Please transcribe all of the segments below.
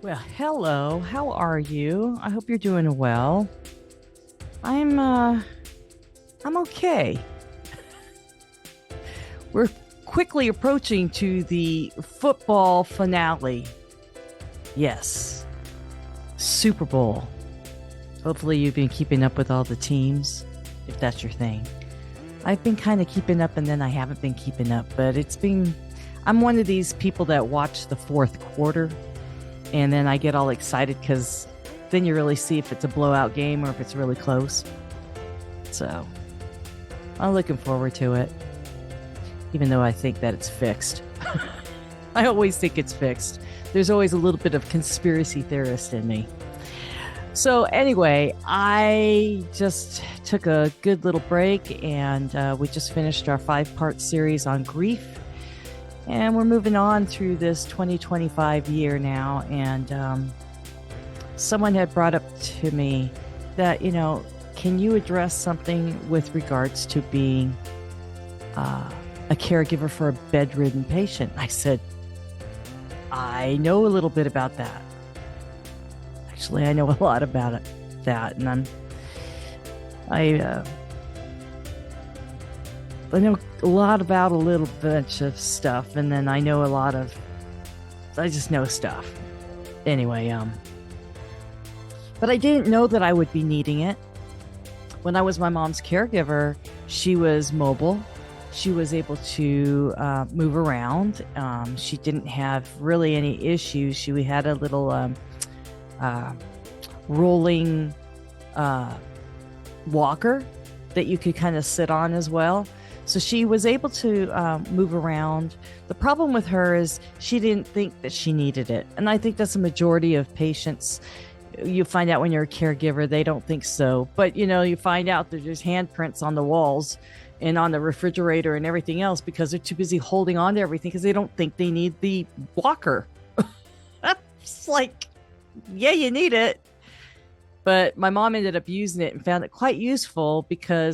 Well, hello. How are you? I hope you're doing well. I'm okay. We're quickly approaching to the football finale. Yes, Super Bowl. Hopefully you've been keeping up with all the teams, if that's your thing. I've been kind of keeping up and then I haven't been keeping up, but I'm one of these people that watch the fourth quarter and then I get all excited because then you really see if it's a blowout game or if it's really close. So I'm looking forward to it, even though I think that it's fixed. I always think it's fixed. There's always a little bit of conspiracy theorist in me. So anyway, I just took a good little break and we just finished our 5-part series on grief. And we're moving on through this 2025 year now. And someone had brought up to me that, can you address something with regards to being a caregiver for a bedridden patient? I said, I know a little bit about that. Actually, I know a lot about that. And I know a lot about a little bunch of stuff, and then I just know stuff. Anyway, but I didn't know that I would be needing it. When I was my mom's caregiver, she was mobile. She was able to move around. She didn't have really any issues. She had a little rolling walker that you could kind of sit on as well. So she was able to move around. The problem with her is she didn't think that she needed it. And I think that's a majority of patients. You find out when you're a caregiver, they don't think so. But, you find out that there's handprints on the walls and on the refrigerator and everything else because they're too busy holding on to everything because they don't think they need the walker. That's like, yeah, you need it. But my mom ended up using it and found it quite useful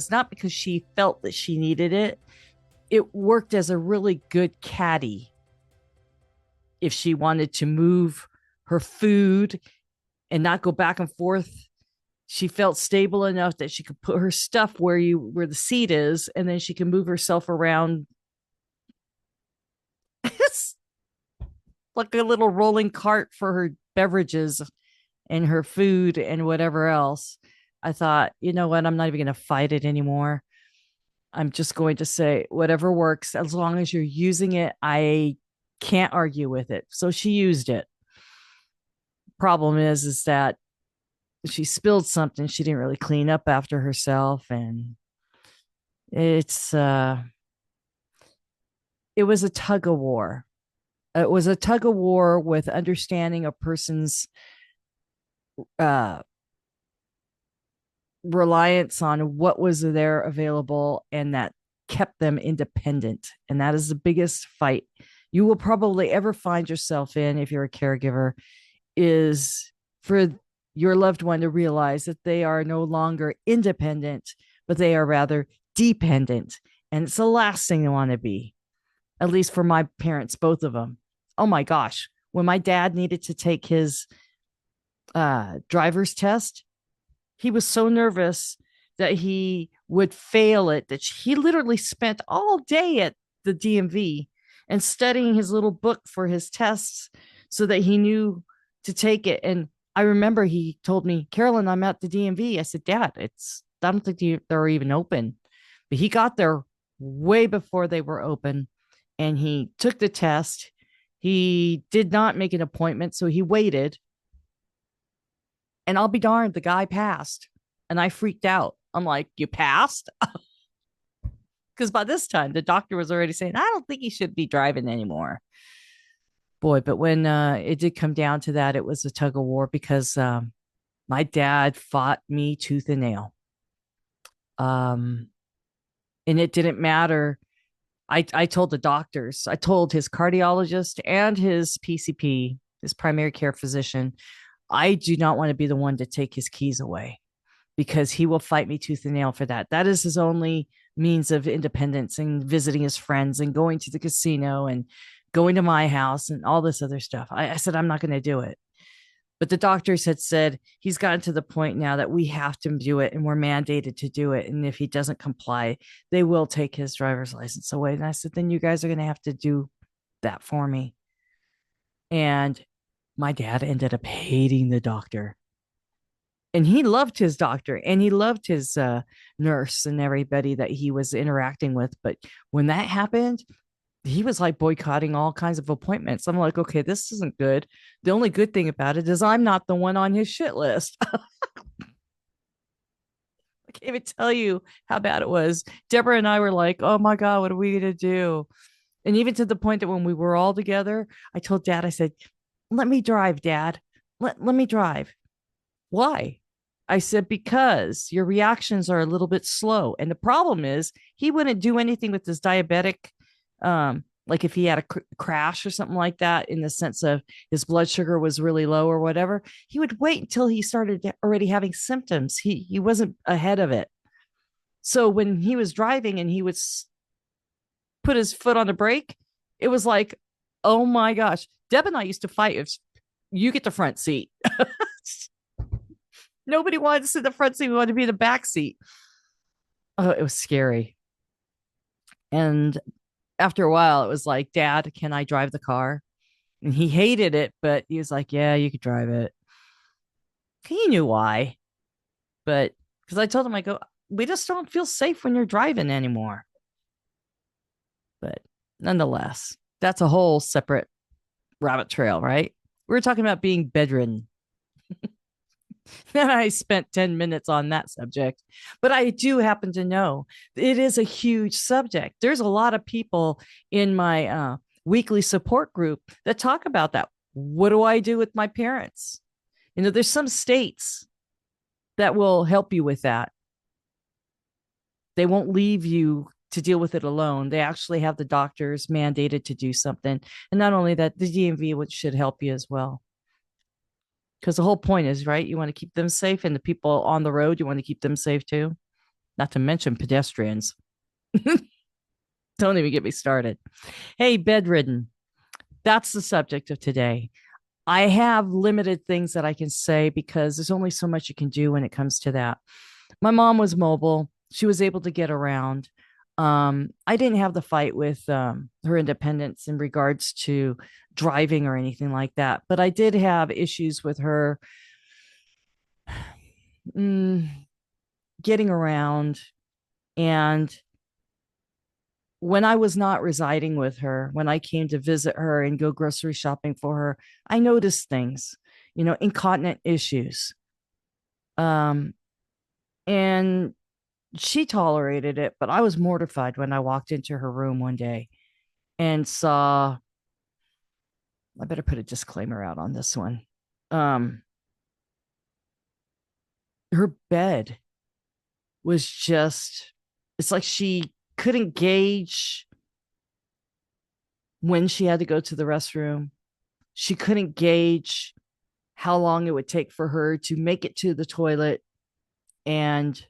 not because she felt that she needed it. It worked as a really good caddy if she wanted to move her food and not go back and forth. She felt stable enough that she could put her stuff where the seat is, and then she can move herself around. It's like a little rolling cart for her beverages and her food and whatever else. I thought, you know what? I'm not even going to fight it anymore. I'm just going to say whatever works. As long as you're using it, I can't argue with it. So she used it. Problem is that she spilled something. She didn't really clean up after herself. And it was a tug of war. It was a tug of war with understanding a person's reliance on what was there available and that kept them independent. And that is the biggest fight you will probably ever find yourself in if you're a caregiver, is for your loved one to realize that they are no longer independent, but they are rather dependent. And it's the last thing they want to be, at least for my parents, both of them. Oh my gosh. When my dad needed to take his driver's test, he was so nervous that he would fail it that he literally spent all day at the DMV and studying his little book for his tests so that he knew to take it. And I remember he told me, Carolyn, I'm at the DMV. I said, Dad, I don't think they're even open. But he got there way before they were open and he took the test. He did not make an appointment, so he waited. And I'll be darned, the guy passed. And I freaked out. I'm like, you passed? Because by this time, the doctor was already saying, I don't think he should be driving anymore. Boy, but when it did come down to that, it was a tug of war because my dad fought me tooth and nail. And it didn't matter. I told the doctors, I told his cardiologist and his PCP, his primary care physician, I do not want to be the one to take his keys away because he will fight me tooth and nail for that. That is his only means of independence and visiting his friends and going to the casino and going to my house and all this other stuff. I said, I'm not going to do it. But the doctors had said he's gotten to the point now that we have to do it and we're mandated to do it. And if he doesn't comply, they will take his driver's license away. And I said, then you guys are going to have to do that for me. And my dad ended up hating the doctor. And he loved his doctor and he loved his nurse and everybody that he was interacting with. But when that happened, he was like boycotting all kinds of appointments. I'm like, okay, this isn't good. The only good thing about it is I'm not the one on his shit list. I can't even tell you how bad it was. Deborah and I were like, oh my God, what are we going to do? And even to the point that when we were all together, I told dad, I said, let me drive, dad. Let me drive. Why? I said, because your reactions are a little bit slow. And the problem is he wouldn't do anything with his diabetic, like if he had a crash or something like that, in the sense of his blood sugar was really low or whatever. He would wait until he started already having symptoms. He wasn't ahead of it. So when he was driving and he would put his foot on the brake, it was like, oh my gosh. Deb and I used to fight if you get the front seat. Nobody wanted to sit in the front seat. We wanted to be in the back seat. Oh, it was scary. And after a while, it was like, Dad, can I drive the car? And he hated it, but he was like, yeah, you could drive it. He knew why. But because I told him, I go, we just don't feel safe when you're driving anymore. But nonetheless, that's a whole separate rabbit trail, right? We were talking about being bedridden. And I spent 10 minutes on that subject. But I do happen to know it is a huge subject. There's a lot of people in my weekly support group that talk about that. What do I do with my parents? You know, there's some states that will help you with that. They won't leave you to deal with it alone. They actually have the doctors mandated to do something. And not only that, the DMV should help you as well. Because the whole point is, right, you want to keep them safe, and the people on the road, you want to keep them safe too. Not to mention pedestrians. Don't even get me started. Hey, bedridden. That's the subject of today. I have limited things that I can say because there's only so much you can do when it comes to that. My mom was mobile. She was able to get around. I didn't have the fight with her independence in regards to driving or anything like that, but I did have issues with her mm, getting around. And when I was not residing with her, when I came to visit her and go grocery shopping for her, I noticed things, you know, incontinent issues. Um, and she tolerated it, but I was mortified when I walked into her room one day and saw, I better put a disclaimer out on this one. Um, her bed was just, it's like she couldn't gauge when she had to go to the restroom. She couldn't gauge how long it would take for her to make it to the toilet and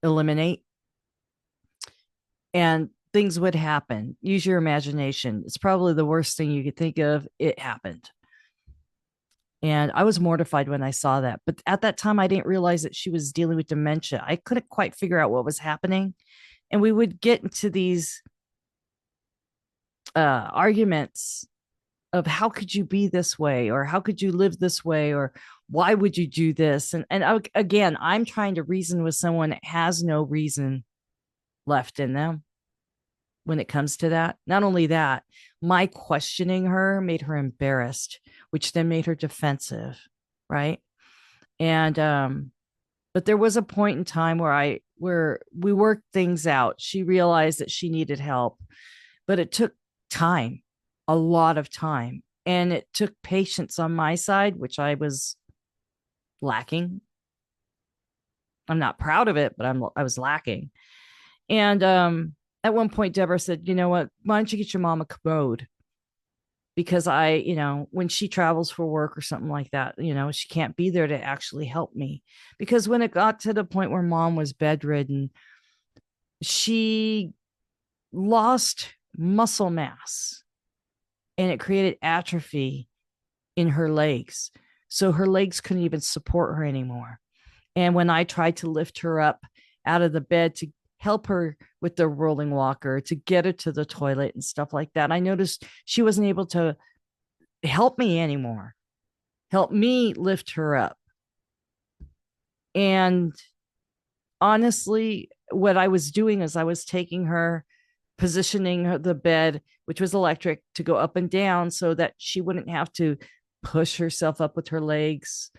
eliminate. And things would happen. Use your imagination. It's probably the worst thing you could think of. It happened. And I was mortified when I saw that. But at that time, I didn't realize that she was dealing with dementia. I couldn't quite figure out what was happening. And we would get into these arguments of how could you be this way, or how could you live this way, or why would you do this? And again, I'm trying to reason with someone that has no reason left in them when it comes to that. Not only that, my questioning her made her embarrassed, which then made her defensive, right? And but there was a point in time where we worked things out. She realized that she needed help, but it took time, a lot of time, and it took patience on my side, which I was lacking. I'm not proud of it, but I was lacking. And at one point, Deborah said, "You know what? Why don't you get your mom a commode?" Because when she travels for work or something like that, she can't be there to actually help me. Because when it got to the point where mom was bedridden, she lost muscle mass and it created atrophy in her legs. So her legs couldn't even support her anymore. And when I tried to lift her up out of the bed to help her with the rolling walker, to get her to the toilet and stuff like that, I noticed she wasn't able to help me anymore, help me lift her up. And honestly, what I was doing is I was taking her, positioning her, the bed, which was electric, to go up and down so that she wouldn't have to push herself up with her legs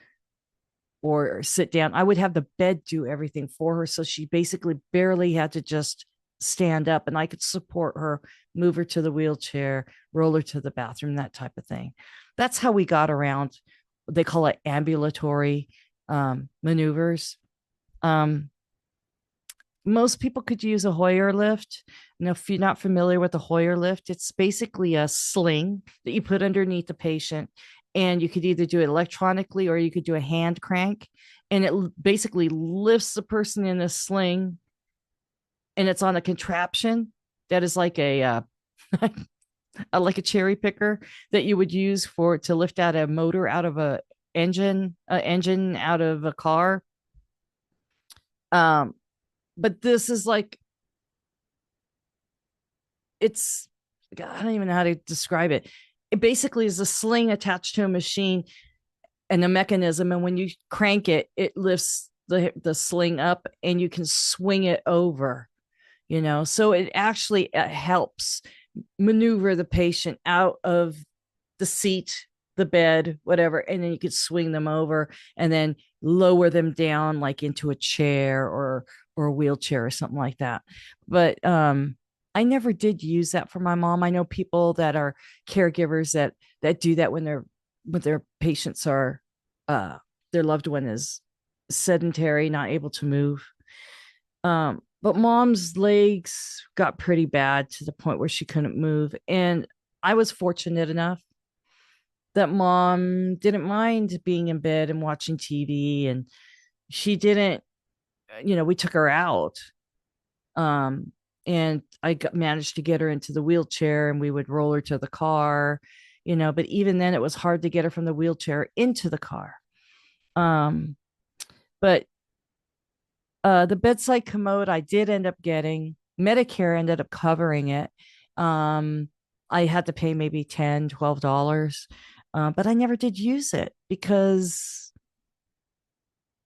or sit down. I would have the bed do everything for her. So she basically barely had to just stand up, and I could support her, move her to the wheelchair, roll her to the bathroom, that type of thing. That's how we got around. They call it ambulatory maneuvers. Um, Most people could use a Hoyer lift. And if you're not familiar with the Hoyer lift, it's basically a sling that you put underneath the patient. And you could either do it electronically or you could do a hand crank. And it basically lifts the person in a sling, and it's on a contraption that is like like a cherry picker that you would use for to lift out a motor out of a engine out of a car. Um, but this is like, it's, I don't even know how to describe it. It basically is a sling attached to a machine and a mechanism, and when you crank it, it lifts the sling up, and you can swing it over. So it actually helps maneuver the patient out of the seat, the bed, whatever, and then you could swing them over and then lower them down like into a chair or a wheelchair or something like that. But I never did use that for my mom. I know people that are caregivers that do that when their patients are their loved one is sedentary, not able to move. But mom's legs got pretty bad to the point where she couldn't move. And I was fortunate enough that mom didn't mind being in bed and watching TV. And she didn't, we took her out. Um, and managed to get her into the wheelchair, and we would roll her to the car, but even then it was hard to get her from the wheelchair into the car. Um, but the bedside commode I did end up getting. Medicare ended up covering it. Um, I had to pay maybe $10, $12, but I never did use it because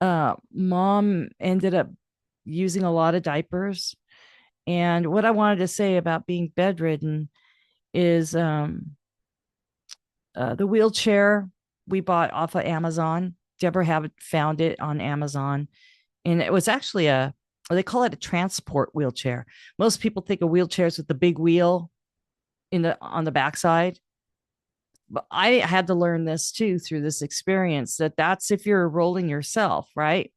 mom ended up using a lot of diapers. And what I wanted to say about being bedridden is the wheelchair we bought off of Amazon. Deborah have found it on Amazon, and it was actually they call it a transport wheelchair. Most people think of wheelchairs with the big wheel on the backside, but I had to learn this too through this experience, that's if you're rolling yourself, right?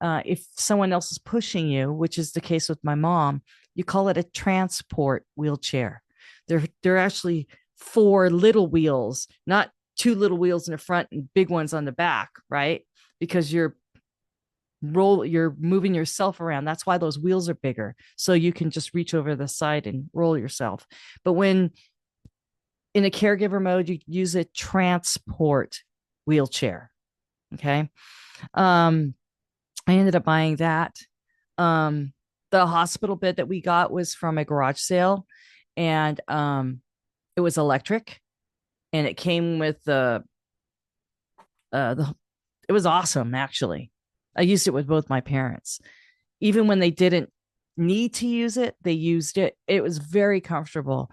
If someone else is pushing you, which is the case with my mom, you call it a transport wheelchair. They're actually four little wheels, not two little wheels in the front and big ones on the back, right? Because you're moving yourself around. That's why those wheels are bigger. So you can just reach over the side and roll yourself. But when in a caregiver mode, you use a transport wheelchair. Okay. I ended up buying that. Um, the hospital bed that we got was from a garage sale, and it was electric, and it came with the it was awesome actually. I used it with both my parents. Even when they didn't need to use it, they used it. It was very comfortable.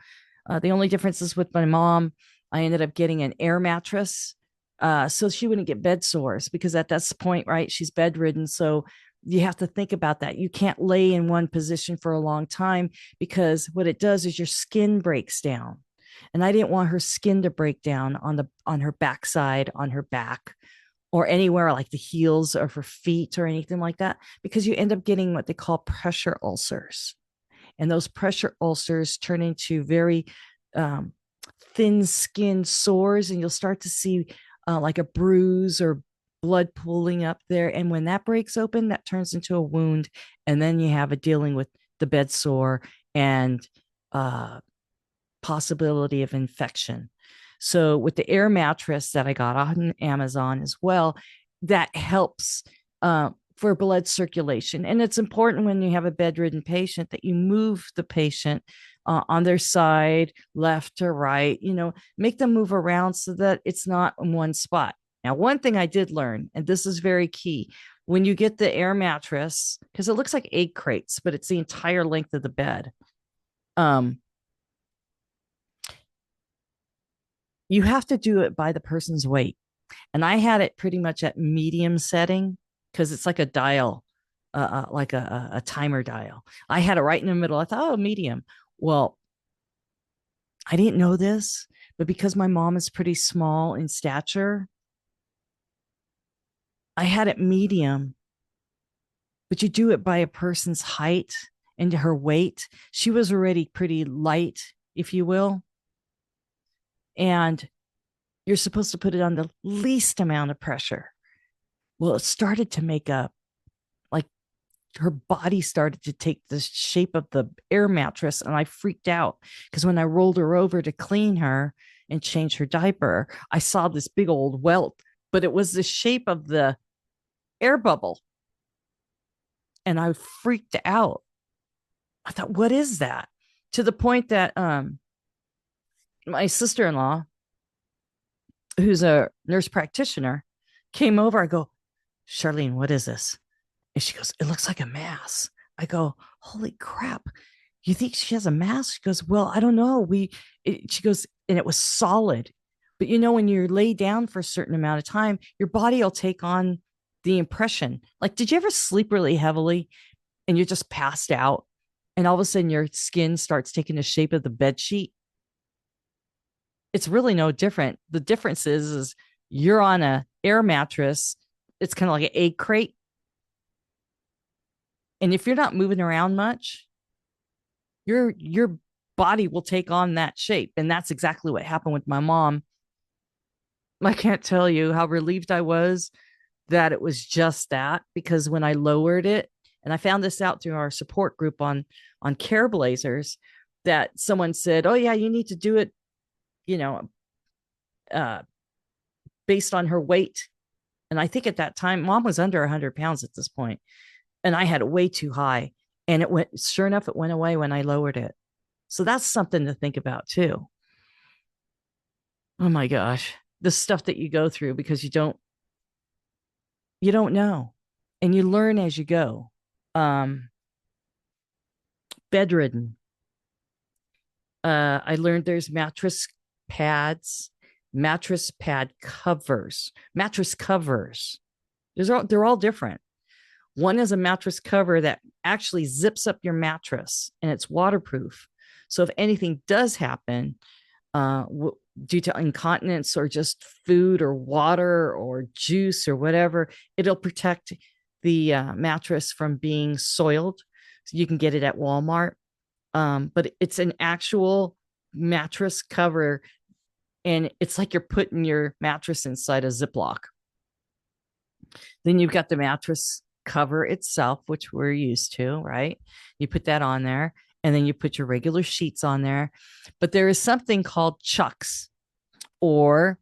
The only difference is with my mom, I ended up getting an air mattress so she wouldn't get bed sores, because at that point, right, she's bedridden. So you have to think about that. You can't lay in one position for a long time, because what it does is your skin breaks down. And I didn't want her skin to break down on her backside, on her back, or anywhere like the heels of her feet or anything like that, because you end up getting what they call pressure ulcers. And those pressure ulcers turn into very um, thin skin sores, and you'll start to see like a bruise or blood pooling up there. And when that breaks open, that turns into a wound. And then you have a dealing with the bed sore and possibility of infection. So with the air mattress that I got on Amazon as well, that helps for blood circulation. And it's important when you have a bedridden patient that you move the patient on their side, left to right, make them move around so that it's not in one spot. Now, one thing I did learn, and this is very key, when you get the air mattress, because it looks like egg crates, but it's the entire length of the bed. Um, you have to do it by the person's weight. And I had it pretty much at medium setting because it's like a dial, like a timer dial. I had it right in the middle. I thought, oh, medium. Well, I didn't know this, but because my mom is pretty small in stature, I had it medium, but you do it by a person's height and her weight. She was already pretty light, if you will. And you're supposed to put it on the least amount of pressure. Well, it started to make up, like her body started to take the shape of the air mattress. And I freaked out because when I rolled her over to clean her and change her diaper, I saw this big old welt, but it was the shape of the air bubble. And I freaked out. I thought, what is that? To the point that my sister-in-law, who's a nurse practitioner, came over. I go, Charlene, what is this? And she goes, it looks like a mass. I go, holy crap. You think she has a mass? She goes, well, I don't know. She goes, and it was solid. But when you're laid down for a certain amount of time, your body will take on the impression. Like, did you ever sleep really heavily and you're just passed out? And all of a sudden your skin starts taking the shape of the bed sheet? It's really no different. The difference is you're on a air mattress. It's kind of like an egg crate. And if you're not moving around much, your body will take on that shape. And that's exactly what happened with my mom. I can't tell you how relieved I was that it was just that, because when I lowered it, and I found this out through our support group on Care Blazers, that someone said, oh yeah, you need to do it, uh, based on her weight. And I think at that time, mom was under 100 pounds at this point, and I had it way too high. And it went, sure enough, it went away when I lowered it. So that's something to think about too. Oh my gosh, the stuff that you go through because you don't know, and you learn as you go. Um, Bedridden. I learned there's mattress pads, mattress pad covers, mattress covers. They're all different. One is a mattress cover that actually zips up your mattress and it's waterproof. So if anything does happen, due to incontinence or just food or water or juice or whatever, it'll protect the mattress from being soiled. So you can get it at Walmart. But it's an actual mattress cover, and it's like you're putting your mattress inside a Ziploc. Then you've got the mattress cover itself, which we're used to, right? You put that on there, and then you put your regular sheets on there. But there is something called chucks, or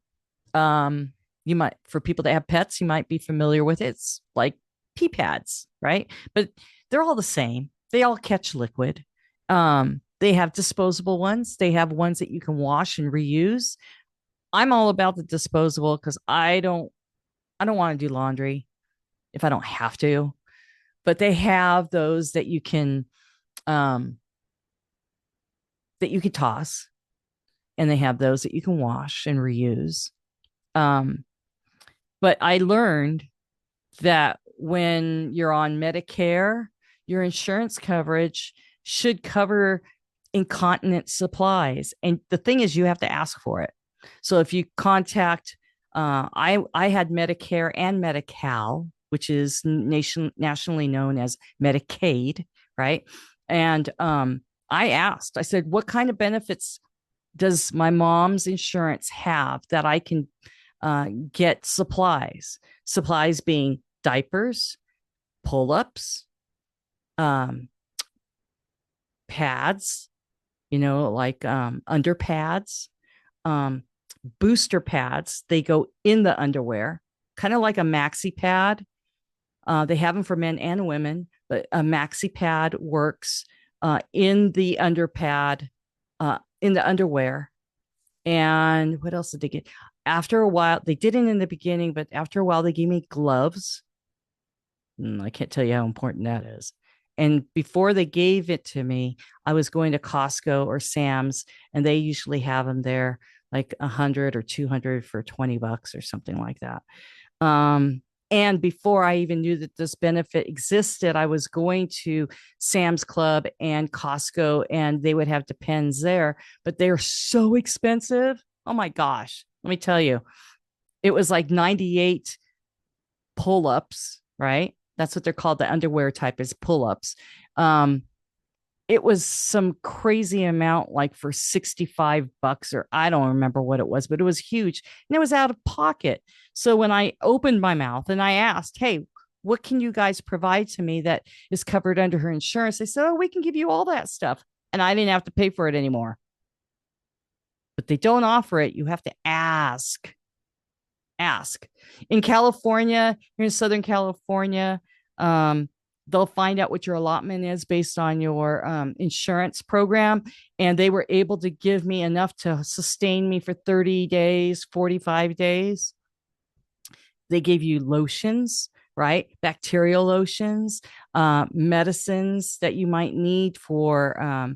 you might, for people that have pets, you might be familiar with it. It's like pee pads, right? But they're all the same. They all catch liquid. They have disposable ones. They have ones that you can wash and reuse. I'm all about the disposable because I don't want to do laundry if I don't have to. But they have those um that you can toss, and they have those that you can wash and reuse. Um, but I learned that when you're on Medicare, your insurance coverage should cover incontinence supplies. And the thing is, you have to ask for it. So if you contact, I had Medicare and Medi-Cal, which is nationally known as Medicaid, right? And I asked, I said, what kind of benefits does my mom's insurance have that I can get supplies? Supplies being diapers, pull-ups, pads, like underpads, booster pads. They go in the underwear, kind of like a maxi pad. They have them for men and women, but a maxi pad works in the underpad, in the underwear. And what else did they get? After a while, they didn't in the beginning, but after a while, they gave me gloves. I can't tell you how important that is. And before they gave it to me, I was going to Costco or Sam's, and they usually have them there like 100 or 200 for $20 or something like that. Um, and before I even knew that this benefit existed, I was going to Sam's Club and Costco, and they would have Depends there, but they're so expensive. Oh my gosh. Let me tell you, it was like 98 pull ups, right? That's what they're called. The underwear type is pull ups. Um, it was some crazy amount, like for $65, or I don't remember what it was, but it was huge and it was out of pocket. So when I opened my mouth and I asked, hey, what can you guys provide to me that is covered under her insurance? They said, oh, we can give you all that stuff. And I didn't have to pay for it anymore. But they don't offer it. You have to ask. Ask. In California, here in Southern California, um, they'll find out what your allotment is based on your insurance program. And they were able to give me enough to sustain me for 30 days, 45 days. They gave you lotions, right? Bacterial lotions, medicines that you might need for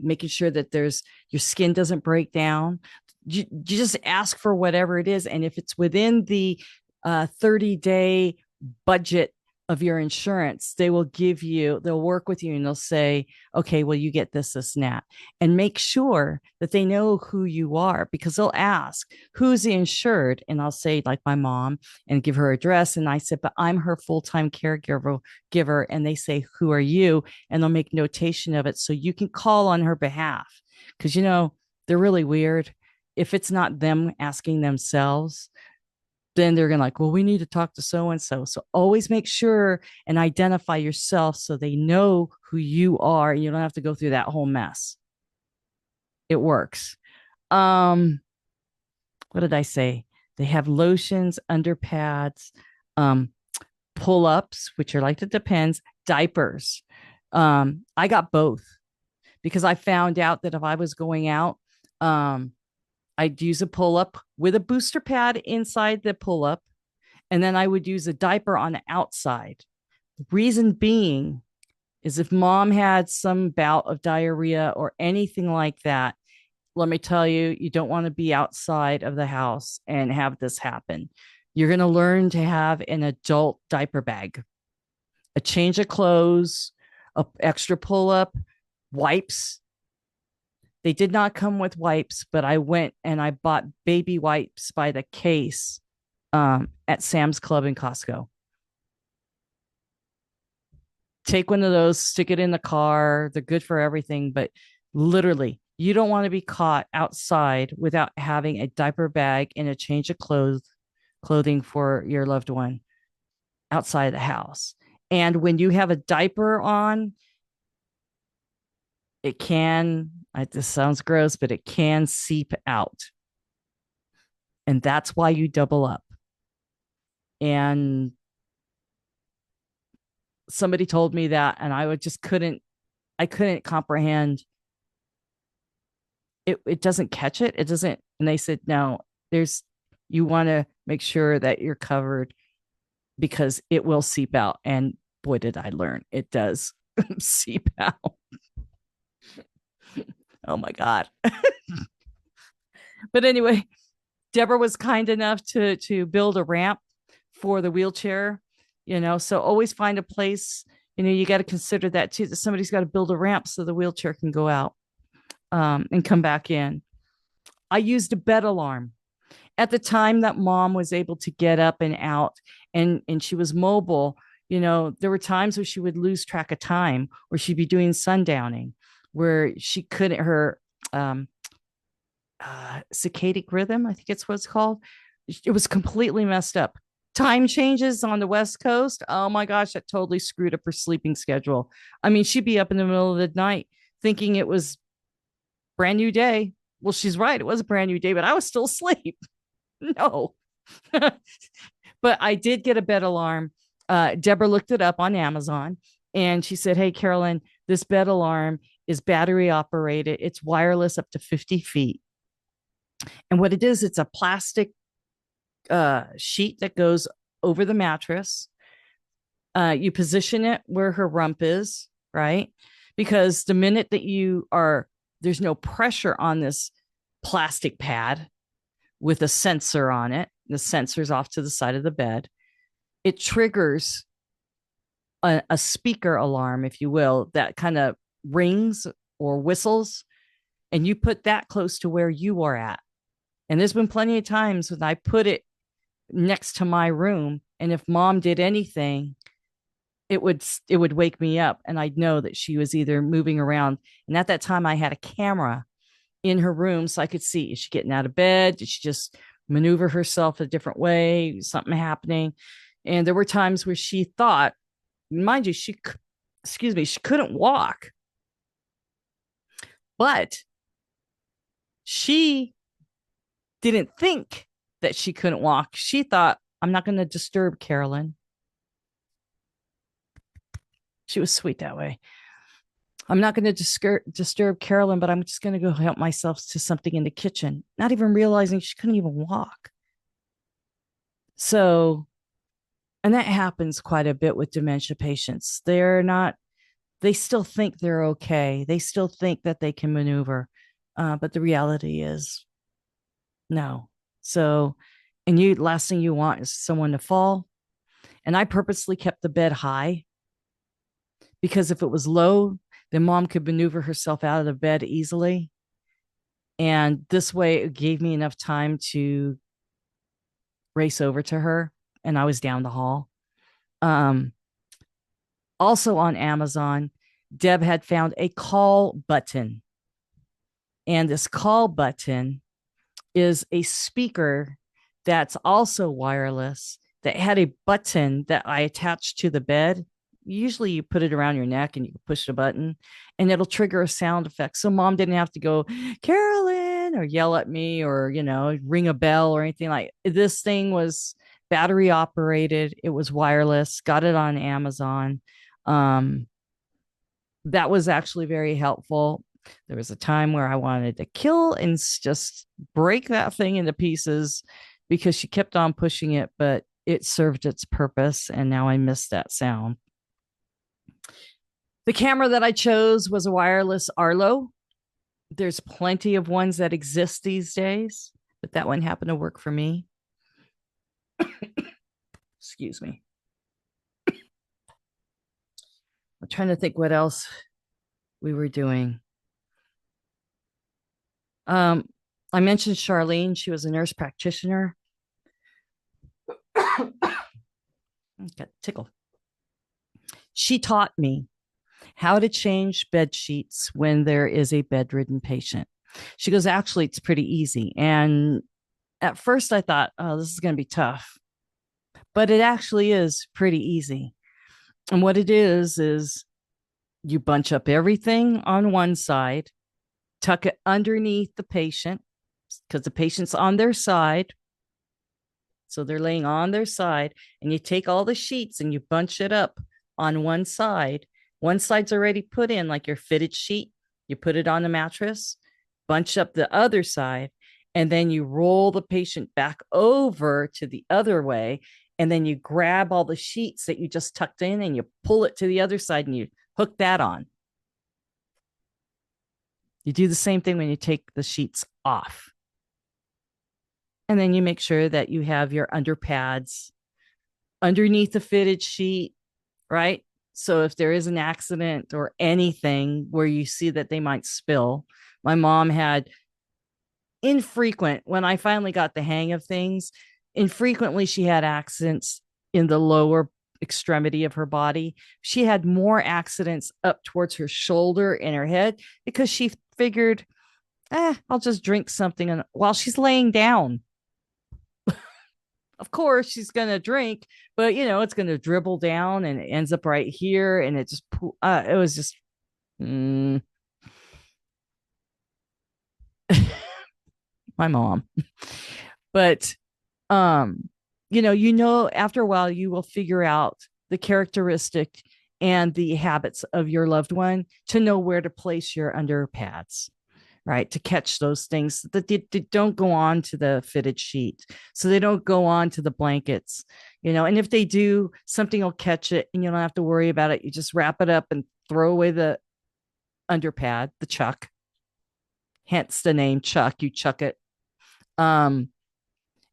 making sure that there's your skin doesn't break down. You just ask for whatever it is, and if it's within the 30-day budget of your insurance, they'll work with you and they'll say, okay, well, you get this, and that. And make sure that they know who you are, because they'll ask, who's the insured? And I'll say, like, my mom, and give her address. And I said, but I'm her full-time caregiver. And they say, who are you? And they'll make notation of it so you can call on her behalf. Because, they're really weird. If it's not them asking themselves, then they're going to like, well, we need to talk to so and so. So always make sure and identify yourself so they know who you are and you don't have to go through that whole mess. It works. What did I say? They have lotions, underpads, um, pull-ups, which are like the Depends, diapers. I got both because I found out that if I was going out, I'd use a pull up with a booster pad inside the pull up, and then I would use a diaper on the outside. The reason being is if mom had some bout of diarrhea or anything like that, let me tell you, you don't want to be outside of the house and have this happen. You're going to learn to have an adult diaper bag, a change of clothes, a extra pull up, wipes. They did not come with wipes, but I went and I bought baby wipes by the case at Sam's Club and Costco. Take one of those, stick it in the car. They're good for everything, but literally, you don't want to be caught outside without having a diaper bag and a change of clothing for your loved one outside the house. And when you have a diaper on, it can, this sounds gross, but it can seep out. And that's why you double up. And somebody told me that, and I couldn't comprehend it. It doesn't catch it. It doesn't. And they said, no, you want to make sure that you're covered because it will seep out. And boy, did I learn, it does seep out. Oh my God. But anyway, Deborah was kind enough to build a ramp for the wheelchair, so always find a place, you got to consider that too, that somebody's got to build a ramp so the wheelchair can go out and come back in. I used a bed alarm. At the time that mom was able to get up and out and she was mobile, there were times where she would lose track of time, or she'd be doing sundowning, where she couldn't, her circadian rhythm, I think it's what it's called. It was completely messed up. Time changes on the West Coast. Oh my gosh, that totally screwed up her sleeping schedule. I mean, she'd be up in the middle of the night thinking it was brand new day. Well, she's right. It was a brand new day, but I was still asleep. No. But I did get a bed alarm. Deborah looked it up on Amazon and she said, "Hey, Carolyn, this bed alarm is battery operated. It's wireless up to 50 feet. And what it is, it's a plastic sheet that goes over the mattress. You position it where her rump is, right? Because the minute that there's no pressure on this plastic pad with a sensor on it, the sensor's off to the side of the bed, it triggers a speaker alarm, if you will, that kind of rings or whistles, and you put that close to where you are at. And there's been plenty of times when I put it next to my room, and if mom did anything, it would wake me up, and I'd know that she was either moving around. And at that time, I had a camera in her room, so I could see, is she getting out of bed? Did she just maneuver herself a different way? Something happening? And there were times where she thought, mind you, she couldn't walk, but she didn't think that she couldn't walk. She thought, I'm not going to disturb Carolyn. She was sweet that way. I'm not going to disturb Carolyn, but I'm just going to go help myself to something in the kitchen, not even realizing she couldn't even walk. So, and that happens quite a bit with dementia patients. They still think they're okay. They still think that they can maneuver. But the reality is no. So, and last thing you want is someone to fall. And I purposely kept the bed high because if it was low, then mom could maneuver herself out of the bed easily. And this way it gave me enough time to race over to her, and I was down the hall. Um, Also on Amazon, Deb had found a call button. And this call button is a speaker that's also wireless that had a button that I attached to the bed. Usually you put it around your neck and you push the button and it'll trigger a sound effect. So mom didn't have to go, Carolyn, or yell at me or, ring a bell or anything. Like this thing was battery operated. It was wireless, got it on Amazon. Um, that was actually very helpful. There was a time where I wanted to kill and just break that thing into pieces because she kept on pushing it, but it served its purpose. And now I miss that sound. The camera that I chose was a wireless Arlo. There's plenty of ones that exist these days, but that one happened to work for me. Excuse me. I'm trying to think what else we were doing. I mentioned Charlene. She was a nurse practitioner. Got tickled. She taught me how to change bed sheets when there is a bedridden patient. She goes, actually, it's pretty easy. And at first I thought, oh, this is going to be tough, but it actually is pretty easy. And what it is you bunch up everything on one side, tuck it underneath the patient because the patient's on their side. So they're laying on their side, and you take all the sheets and you bunch it up on one side. One side's already put in, like your fitted sheet. You put it on the mattress, bunch up the other side, and then you roll the patient back over to the other way. And then you grab all the sheets that you just tucked in and you pull it to the other side and you hook that on. You do the same thing when you take the sheets off. And then you make sure that you have your underpads underneath the fitted sheet, right? So if there is an accident or anything where you see that they might spill, my mom had when I finally got the hang of things, infrequently she had accidents in the lower extremity of her body. She had more accidents up towards her shoulder and her head because she figured, I'll just drink something while she's laying down. Of course, she's going to drink, but it's going to dribble down and it ends up right here. And it just, it was just, my mom. But um, after a while you will figure out the characteristic and the habits of your loved one to know where to place your underpads, right? To catch those things that they don't go on to the fitted sheet. So they don't go on to the blankets, and if they do, something will catch it and you don't have to worry about it. You just wrap it up and throw away the underpad, the chuck, hence the name Chuck. You chuck it. Um,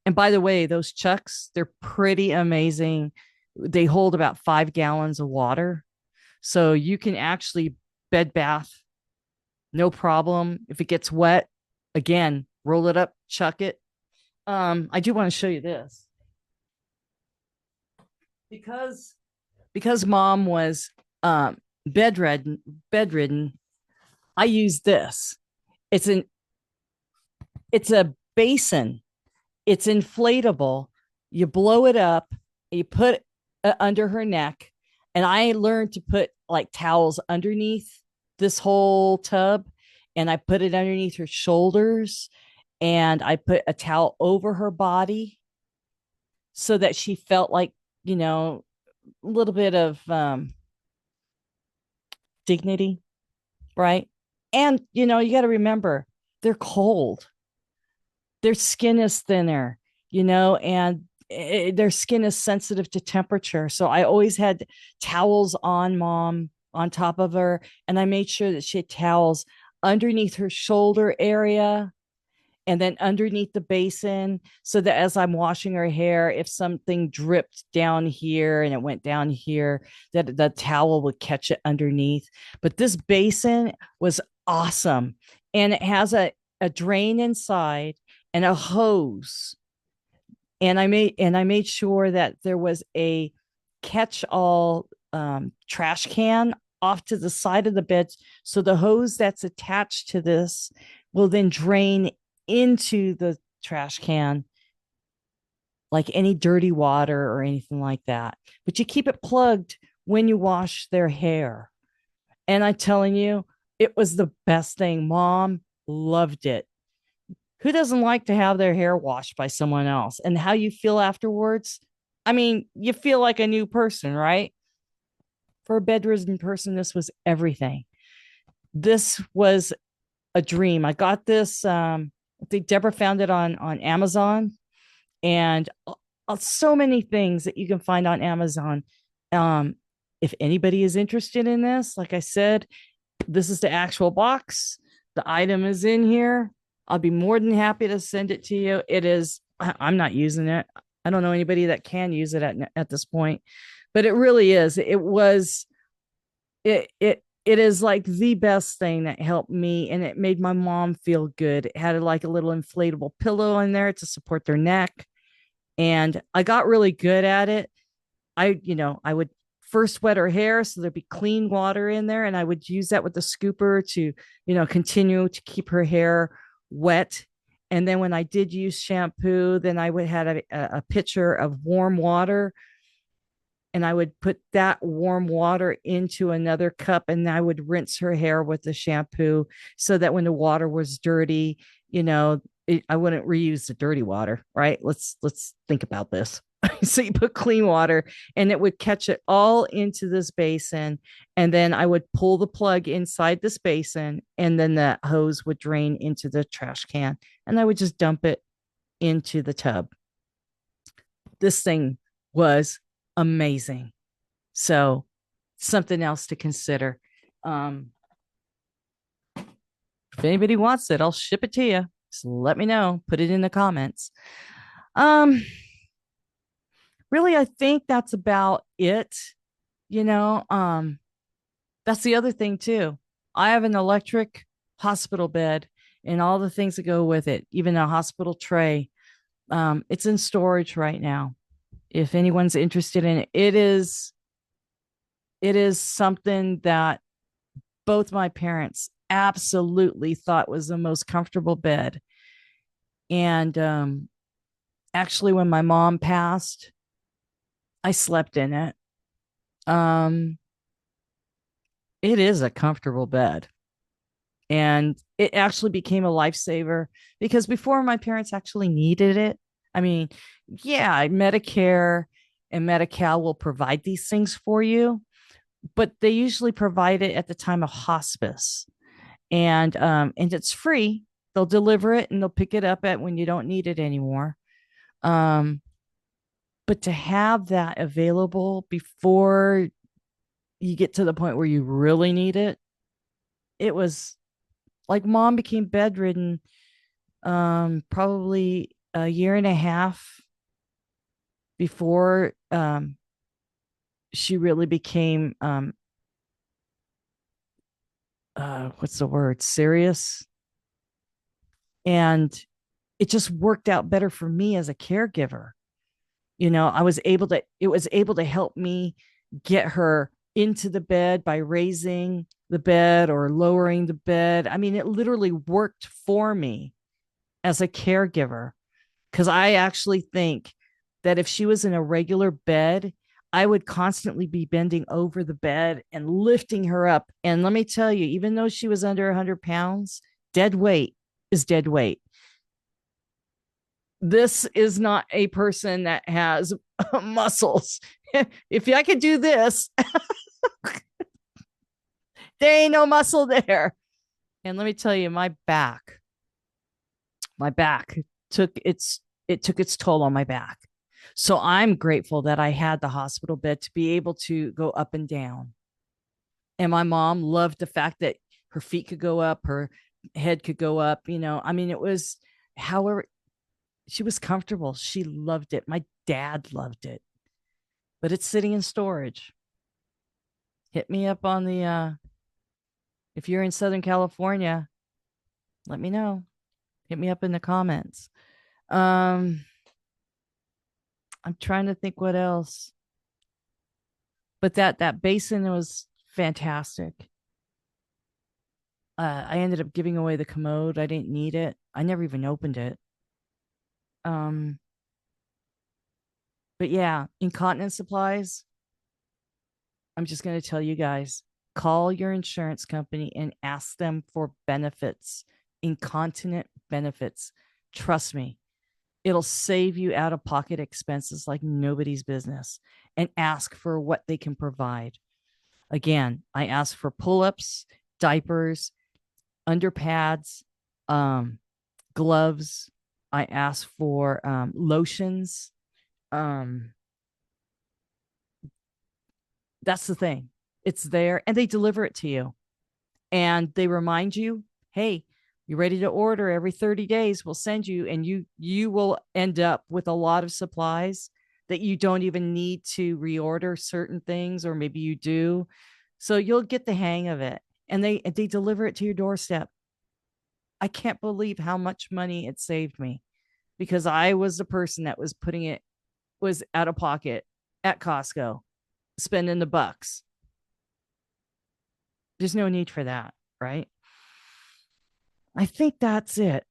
and by the way, those chucks, they're pretty amazing. They hold about 5 gallons of water. So you can actually bed bath, no problem. If it gets wet, again, roll it up, chuck it. I do want to show you this because mom was bedridden. I use this. It's an it's a basin. It's inflatable. You blow it up, you put it under her neck, and I learned to put like towels underneath this whole tub, and I put it underneath her shoulders, and I put a towel over her body so that she felt like, a little bit of dignity, right? And you got to remember, they're cold, their skin is thinner, and their skin is sensitive to temperature. So I always had towels on mom on top of her, and I made sure that she had towels underneath her shoulder area and then underneath the basin, so that as I'm washing her hair, if something dripped down here and it went down here, that the towel would catch it underneath. But this basin was awesome. And it has a drain inside and a hose. And I made sure that there was a catch all trash can off to the side of the bed. So the hose that's attached to this will then drain into the trash can like any dirty water or anything like that. But you keep it plugged when you wash their hair. And I'm telling you, it was the best thing. Mom loved it. Who doesn't like to have their hair washed by someone else? And how you feel afterwards? I mean, you feel like a new person, right? For a bedridden person, this was everything. This was a dream. I got this. I think Deborah found it on Amazon, and so many things that you can find on Amazon. Um, if anybody is interested in this, like I said, this is the actual box. The item is in here. I'll be more than happy to send it to you. It is, I'm not using it. I don't know anybody that can use it at this point, but it really is. It is like the best thing that helped me, and it made my mom feel good. It had like a little inflatable pillow in there to support their neck, and I got really good at it. I would first wet her hair so there'd be clean water in there, and I would use that with the scooper to, continue to keep her hair wet. And then when I did use shampoo, then I would have a pitcher of warm water, and I would put that warm water into another cup, and I would rinse her hair with the shampoo so that when the water was dirty, I wouldn't reuse the dirty water, right? Let's think about this. So you put clean water and it would catch it all into this basin. And then I would pull the plug inside this basin, and then the hose would drain into the trash can, and I would just dump it into the tub. This thing was amazing. So something else to consider. Um, if anybody wants it, I'll ship it to you. Just let me know. Put it in the comments. Um, Really, I think that's about it. You know, um, that's the other thing too. I have an electric hospital bed and all the things that go with it, even a hospital tray. It's in storage right now. If anyone's interested in it, it is something that both my parents absolutely thought was the most comfortable bed. And actually, when my mom passed, I slept in it. Um, it is a comfortable bed, and It actually became a lifesaver because before my parents actually needed it. I mean, yeah, Medicare and Medi-Cal will provide these things for you, but they usually provide it at the time of hospice, and it's free. They'll deliver it and they'll pick it up at when you don't need it anymore. Um, but to have that available before you get to the point where you really need it, it was like mom became bedridden probably a year and a half before she really became what's the word, serious. And it just worked out better for me as a caregiver. I was able to, it was able to help me get her into the bed by raising the bed or lowering the bed. I mean, it literally worked for me as a caregiver, because I actually think that if she was in a regular bed, I would constantly be bending over the bed and lifting her up. And let me tell you, even though she was under 100 pounds, dead weight is dead weight. This is not a person that has muscles. If I could do this, there ain't no muscle there. And let me tell you, my back took its toll on my back. So I'm grateful that I had the hospital bed to be able to go up and down. And my mom loved the fact that her feet could go up, her head could go up. I mean, it was, however, she was comfortable. She loved it. My dad loved it, but it's sitting in storage. Hit me up on the, if you're in Southern California, let me know. Hit me up in the comments. Um, I'm trying to think what else, but that basin was fantastic. I ended up giving away the commode. I didn't need it. I never even opened it. Um, but yeah, incontinence supplies. I'm just going to tell you guys, call your insurance company and ask them for benefits, incontinent benefits. Trust me, it'll save you out of pocket expenses like nobody's business, and ask for what they can provide. Again, I ask for pull ups, diapers, underpads, um, gloves. I ask for lotions. Um, that's the thing. It's there and they deliver it to you. And they remind you, hey, you're ready to order every 30 days. We'll send you, and you will end up with a lot of supplies that you don't even need to reorder certain things, or maybe you do. So you'll get the hang of it. And they deliver it to your doorstep. I can't believe how much money it saved me, because I was the person that was putting it, was out of pocket at Costco, spending the bucks. There's no need for that, right? I think that's it.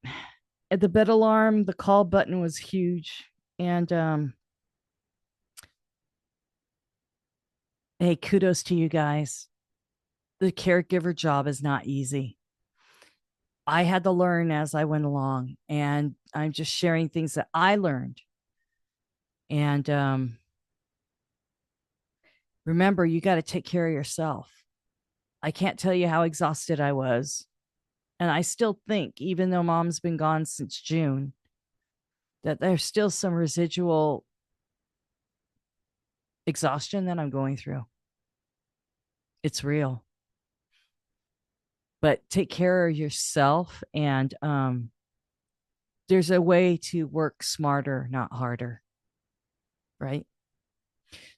At the bed alarm, the call button was huge. And hey, kudos to you guys. The caregiver job is not easy. I had to learn as I went along, and I'm just sharing things that I learned. And remember, you got to take care of yourself. I can't tell you how exhausted I was. And I still think, even though mom's been gone since June, that there's still some residual exhaustion that I'm going through. It's real. But take care of yourself. And there's a way to work smarter, not harder. Right.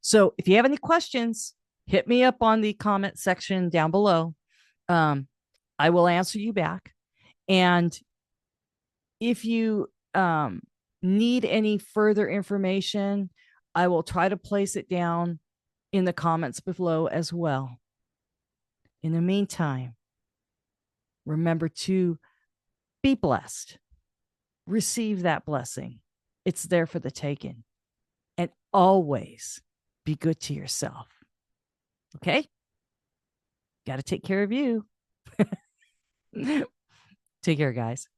So if you have any questions, hit me up on the comment section down below. Um, I will answer you back. And if you need any further information, I will try to place it down in the comments below as well. In the meantime, remember to be blessed, receive that blessing. It's there for the taking. And always be good to yourself. Okay? Got to take care of you. Take care, guys.